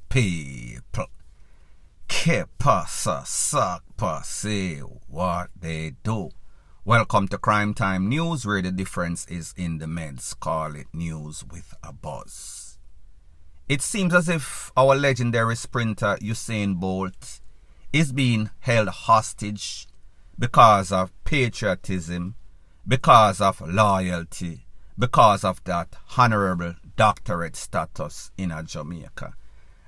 People. Que pasa, suck, say what they do. Welcome to Crime Time News, where the difference is in the meds. Call it news with a buzz. It seems as if our legendary sprinter USAIN Bolt is being held hostage because of patriotism, because of loyalty, because of that honorable doctorate status in Jamaica.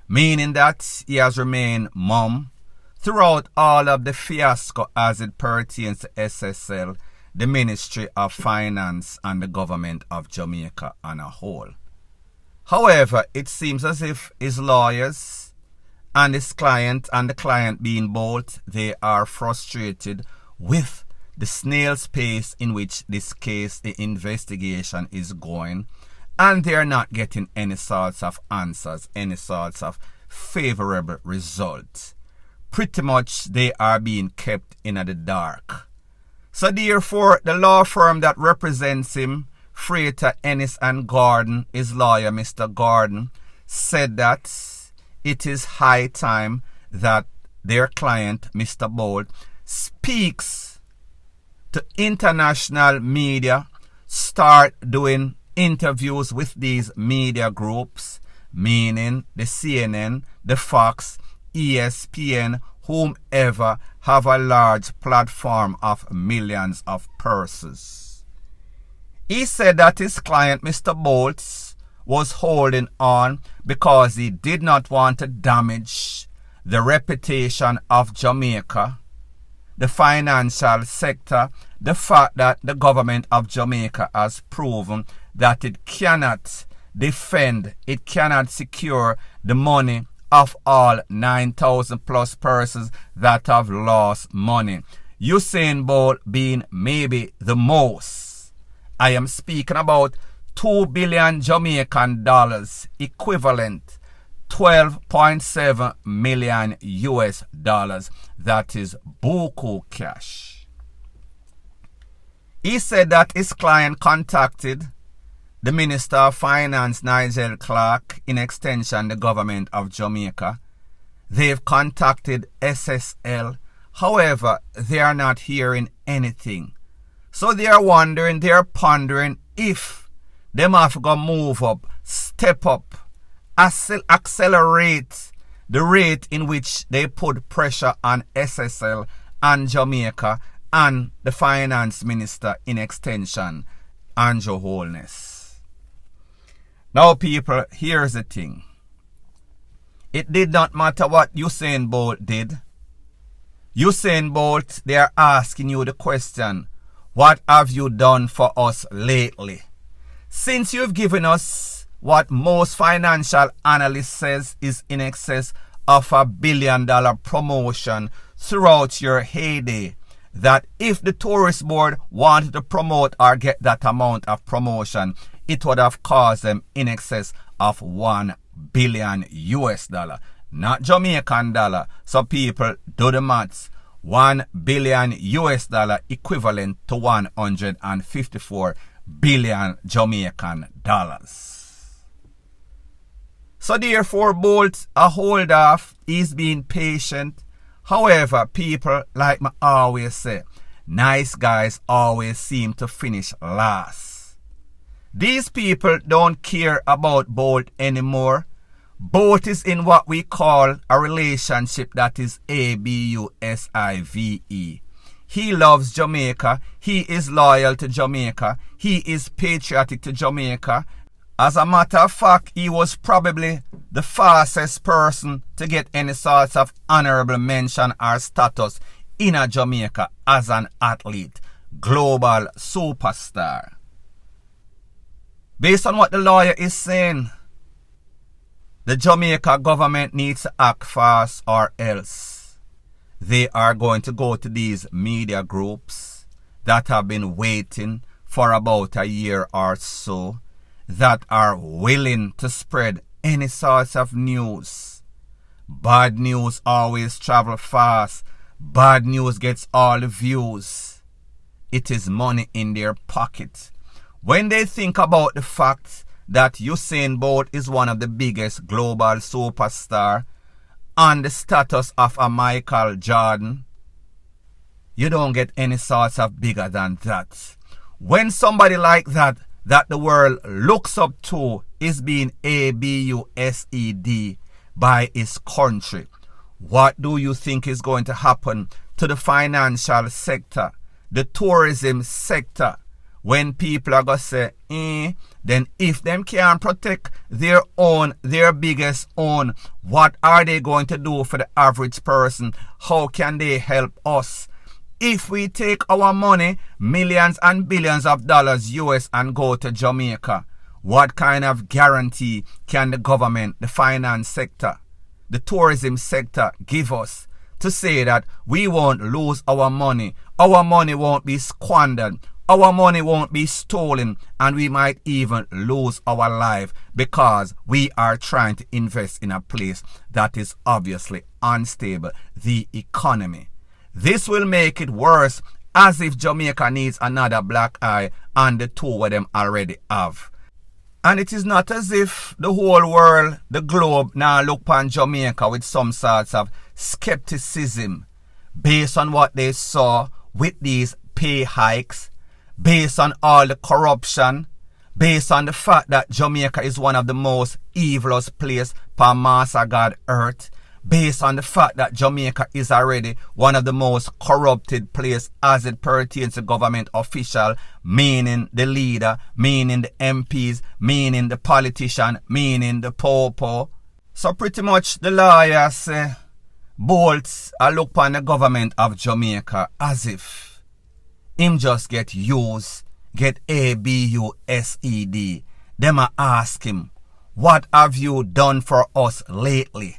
Meaning that he has remained mum throughout all of the fiasco as it pertains to SSL, the Ministry of Finance and the government of Jamaica on a whole. However, it seems as if his lawyers and his client, and the client being both, they are frustrated with the snail's pace in which this case, the investigation is going, and they are not getting any sorts of answers, any sorts of favorable results. Pretty much they are being kept in the dark. So therefore, the law firm that represents him, Freighter, Ennis and Gordon, his lawyer, Mr. Gordon, said that it is high time that their client, Mr. Bolt, speaks to international media, start doing interviews with these media groups, meaning the CNN, the Fox, EXP0, whomever have a large platform of millions of persons. He said that his client, Mr. Bolts, was holding on because he did not want to damage the reputation of Jamaica, the financial sector, the fact that the government of Jamaica has proven that it cannot defend, it cannot secure the money of all 9,000 plus persons that have lost money. USAIN Bolt being maybe the most. I am speaking about 2 billion Jamaican dollars, equivalent 12.7 million US dollars. That is buku cash. He said that his client contacted the Minister of Finance, Nigel Clark, in extension the government of Jamaica. They've contacted SSL. However, they are not hearing anything. So they are wondering, they are pondering if they have to move up, step up, accelerate the rate in which they put pressure on SSL and Jamaica and the finance minister in extension, Andrew Holness. Now people, here's the thing. It did not matter what USAIN Bolt did. USAIN Bolt, they are asking you the question, what have you done for us lately? Since you've given us what most financial analysts says is in excess of $1 billion promotion throughout your heyday, that if the tourist board wanted to promote or get that amount of promotion, it would have cost them in excess of $1 billion US dollar, not Jamaican dollar. So people, do the maths. $1 billion US dollar equivalent to 154 billion Jamaican dollars. So therefore, Bolt a hold off, he's being patient. However, people, like I always say, nice guys always seem to finish last. These people don't care about Bolt anymore. Bolt is in what we call a relationship that is ABUSIVE. He loves Jamaica. He is loyal to Jamaica. He is patriotic to Jamaica. As a matter of fact, he was probably the fastest person to get any sorts of honorable mention or status in a Jamaica as an athlete, global superstar. Based on what the lawyer is saying, the Jamaica government needs to act fast or else they are going to go to these media groups that have been waiting for about a year or so, that are willing to spread any sorts of news. Bad news always travel fast. Bad news gets all the views. It is money in their pocket. When they think about the fact that Usain Bolt is one of the biggest global superstars on the status of a Michael Jordan? You don't get any sorts of bigger than that. When somebody like that the world looks up to is being abused by his country, what do you think is going to happen to the financial sector, the tourism sector, when people are going to say, then if them can't protect their biggest own, what are they going to do for the average person? How can they help us? If we take our money, millions and billions of dollars US, and go to Jamaica, what kind of guarantee can the government, the finance sector, the tourism sector give us to say that we won't lose our money won't be squandered, our money won't be stolen, and we might even lose our life because we are trying to invest in a place that is obviously unstable, the economy. This will make it worse, as if Jamaica needs another black eye and the two of them already have. And it is not as if the whole world, the globe, now look upon Jamaica with some sorts of skepticism based on what they saw with these pay hikes, based on all the corruption, based on the fact that Jamaica is one of the most evilous places per mass of God earth, based on the fact that Jamaica is already one of the most corrupted places as it pertains to government official, meaning the leader, meaning the MPs, meaning the politician, meaning the popo. So pretty much the lawyers say, Bolts are look upon the government of Jamaica as if him just get used, get abused. Them a ask him, what have you done for us lately?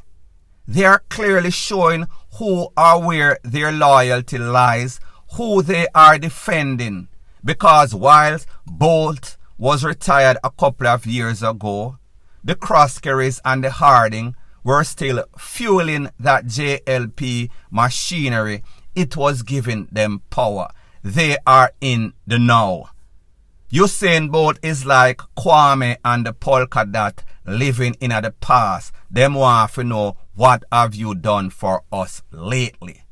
They are clearly showing who or where their loyalty lies, who they are defending. Because whilst Bolt was retired a couple of years ago, the Crosscarries and the Harding were still fueling that JLP machinery. It was giving them power. They are in the now. Usain Bolt is like Kwame and the polka dot living in the past. Them want to know, what have you done for us lately?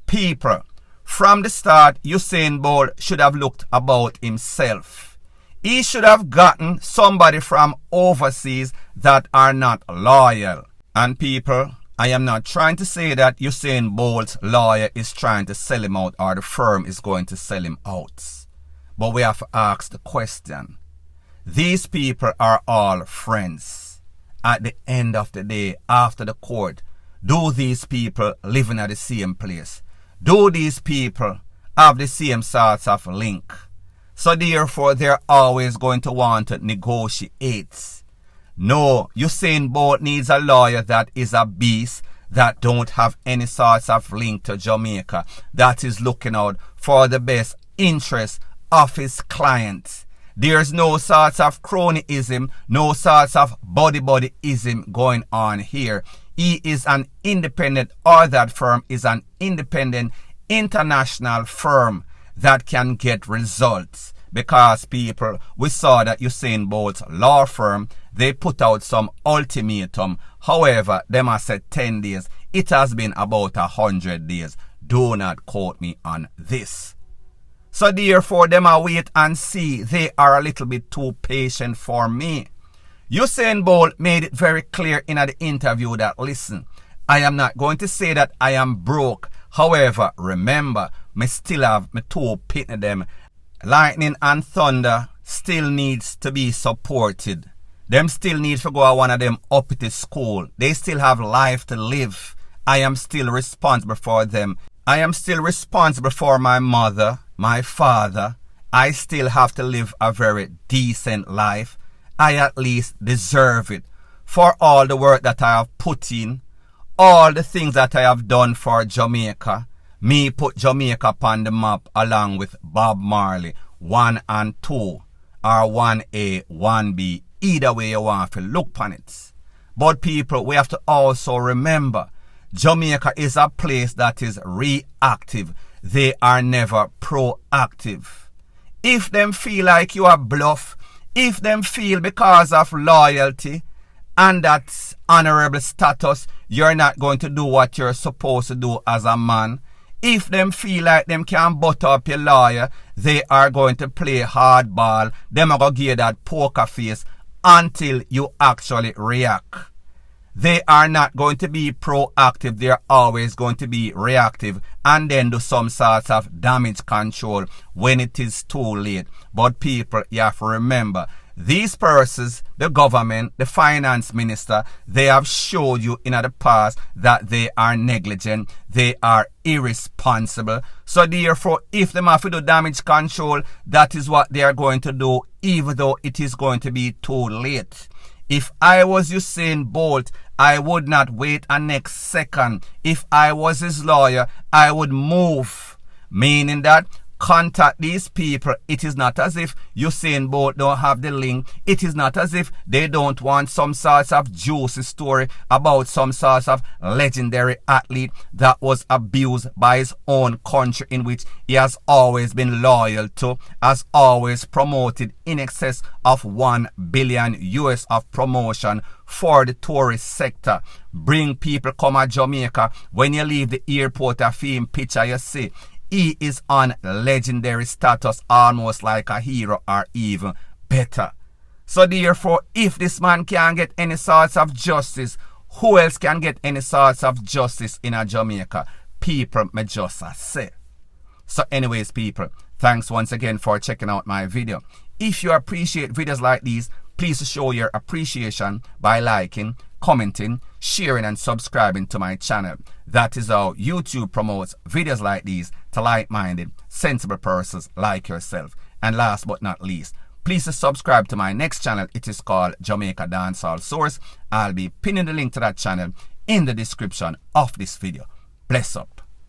People, from the start, Usain Bolt should have looked about himself. He should have gotten somebody from overseas that are not loyal. And people, I am not trying to say that Usain Bolt's lawyer is trying to sell him out or the firm is going to sell him out. But we have to ask the question. These people are all friends. At the end of the day, after the court, do these people living at the same place? Do these people have the same sorts of link? So therefore, they're always going to want to negotiate. No, Usain Bolt needs a lawyer that is a beast, that don't have any sorts of link to Jamaica, that is looking out for the best interest of his clients. There's no sorts of cronyism, no sorts of buddy-buddyism going on here. He is an independent, or that firm is an independent international firm that can get results. Because people, we saw that Usain Bolt's law firm, they put out some ultimatum. However, them have said 10 days. It has been about 100 days. Do not quote me on this. So therefore, them are wait and see. They are a little bit too patient for me. Usain Bolt made it very clear in the interview that, listen, I am not going to say that I am broke. However, remember, me still have me two pitting them. Lightning and thunder still needs to be supported. Them still need to go one of them up to school. They still have life to live. I am still responsible for them. I am still responsible for my mother, my father. I still have to live a very decent life. I at least deserve it for all the work that I have put in, all the things that I have done for Jamaica. Me put Jamaica upon the map along with Bob Marley, 1 and 2, or 1A, 1B, either way you want to look upon it. But people, we have to also remember, Jamaica is a place that is reactive. They are never proactive. If them feel like you are bluff, If them feel because of loyalty and that honorable status, you're not going to do what you're supposed to do as a man. If them feel like them can butt up your lawyer, they are going to play hardball. Them are going to give you that poker face until you actually react. They are not going to be proactive. They're always going to be reactive and then do some sort of damage control when it is too late. But people, you have to remember, these persons, the government, the finance minister, they have showed you in the past that they are negligent, they are irresponsible. So therefore, if they have to do damage control, that is what they are going to do, even though it is going to be too late. If I was Usain Bolt, I would not wait a next second. If I was his lawyer, I would move. Meaning that contact these people. It is not as if Usain Bolt don't have the link. It is not as if they don't want some sort of juicy story about some sort of legendary athlete that was abused by his own country, in which he has always been loyal to, has always promoted in excess of $1 billion US of promotion for the tourist sector. Bring people come to Jamaica. When you leave the airport, a film picture you see, he is on legendary status, almost like a hero or even better. So therefore, if this man can't get any sorts of justice, who else can get any sorts of justice in a Jamaica? People may just say. So anyways, people, thanks once again for checking out my video. If you appreciate videos like these, please show your appreciation by liking, commenting, sharing and subscribing to my channel. That is how YouTube promotes videos like these to like-minded, sensible persons like yourself. And last but not least, please subscribe to my next channel. It is called Jamaica Dancehall Source. I'll be pinning the link to that channel in the description of this video. Bless up.